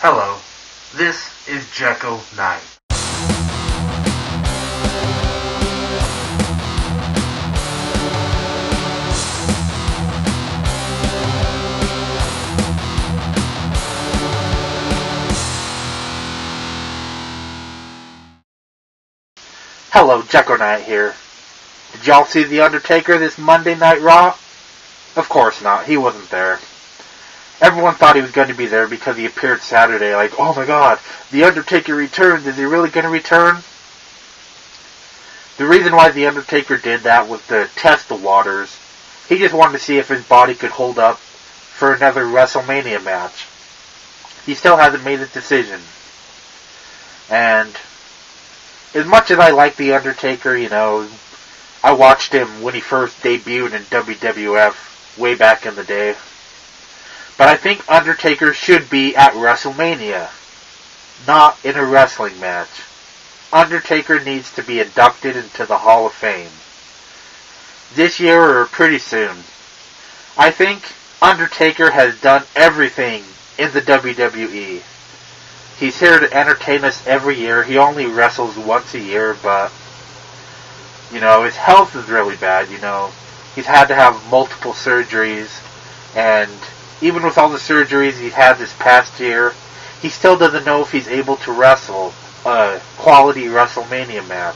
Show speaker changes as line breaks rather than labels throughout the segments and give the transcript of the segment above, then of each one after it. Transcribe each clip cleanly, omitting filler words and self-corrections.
Hello, this is Jekyll Knight.
Hello, Jekyll Knight here. Did y'all see The Undertaker this Monday Night Raw? Of course not, he wasn't there. Everyone thought he was going to be there because he appeared Saturday, like, oh my god, The Undertaker returns, is he really going to return? The reason why The Undertaker did that was to test the waters. He just wanted to see if his body could hold up for another WrestleMania match. He still hasn't made his decision. And as much as I like The Undertaker, I watched him when he first debuted in WWF way back in the day. But I think Undertaker should be at WrestleMania, not in a wrestling match. Undertaker needs to be inducted into the Hall of Fame. This year or pretty soon. I think Undertaker has done everything in the WWE. He's here to entertain us every year. He only wrestles once a year, but, his health is really bad, He's had to have multiple surgeries, and even with all the surgeries he's had this past year, he still doesn't know if he's able to wrestle a quality WrestleMania match.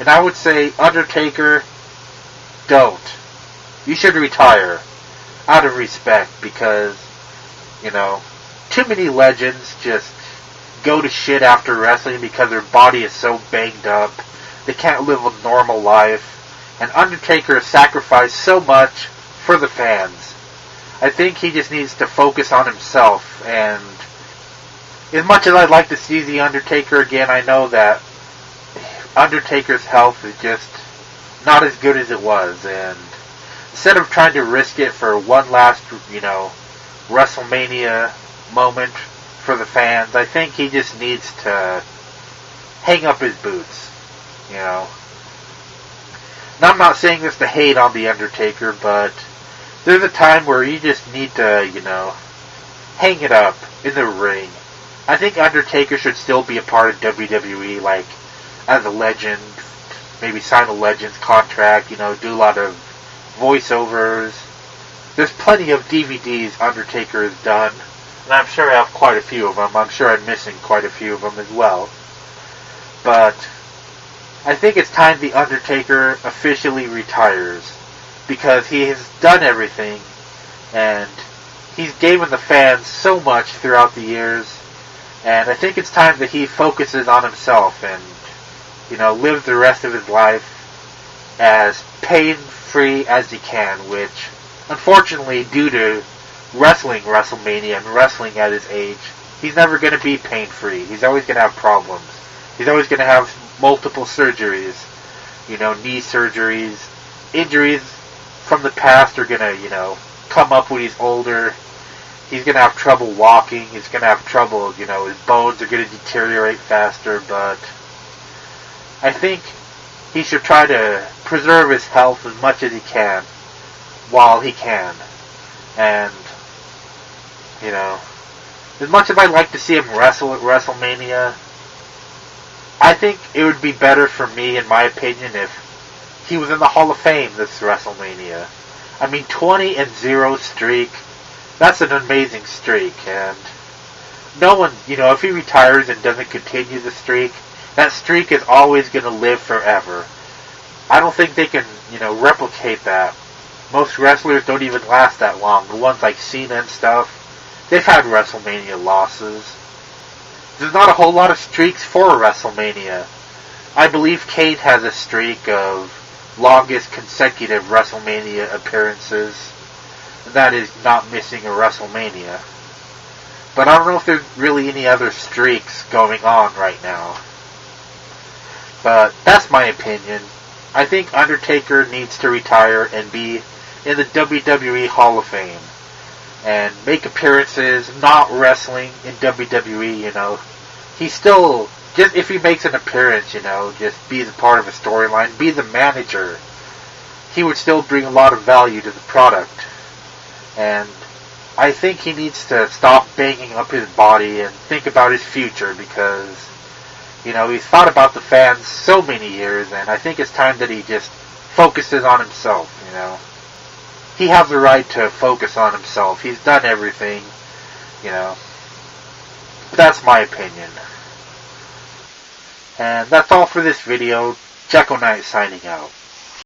And I would say, Undertaker, don't. You should retire. Out of respect, because, too many legends just go to shit after wrestling because their body is so banged up. They can't live a normal life. And Undertaker has sacrificed so much for the fans. I think he just needs to focus on himself. And as much as I'd like to see The Undertaker again, I know that Undertaker's health is just not as good as it was. And instead of trying to risk it for one last, WrestleMania moment for the fans, I think he just needs to hang up his boots, And I'm not saying this to hate on The Undertaker, but there's a time where you just need to, hang it up in the ring. I think Undertaker should still be a part of WWE, like, as a legend, maybe sign a Legends contract, do a lot of voiceovers. There's plenty of DVDs Undertaker has done, and I'm sure I have quite a few of them. I'm sure I'm missing quite a few of them as well. But I think it's time The Undertaker officially retires, because he has done everything, and he's given the fans so much throughout the years, and I think it's time that he focuses on himself and, lives the rest of his life as pain-free as he can, which, unfortunately, due to wrestling WrestleMania and wrestling at his age, he's never going to be pain-free. He's always going to have problems. He's always going to have multiple surgeries, knee surgeries, injuries from the past are going to, come up when he's older. He's going to have trouble walking. He's going to have trouble, his bones are going to deteriorate faster, but I think he should try to preserve his health as much as he can while he can. And, as much as I'd like to see him wrestle at WrestleMania, I think it would be better for me, in my opinion, if he was in the Hall of Fame this WrestleMania. 20-0 streak, that's an amazing streak, and no one, if he retires and doesn't continue the streak, that streak is always going to live forever. I don't think they can, replicate that. Most wrestlers don't even last that long. The ones like Cena and stuff, they've had WrestleMania losses. There's not a whole lot of streaks for WrestleMania. I believe Kane has a streak of longest consecutive WrestleMania appearances, and that is not missing a WrestleMania. But I don't know if there's really any other streaks going on right now. But that's my opinion. I think Undertaker needs to retire and be in the WWE Hall of Fame and make appearances, not wrestling in WWE, He's still, just if he makes an appearance, just be the part of a storyline, be the manager, he would still bring a lot of value to the product. And I think he needs to stop banging up his body and think about his future, because, he's thought about the fans so many years, and I think it's time that he just focuses on himself, He has the right to focus on himself. He's done everything, That's my opinion. And that's all for this video. Jacko Knight signing out.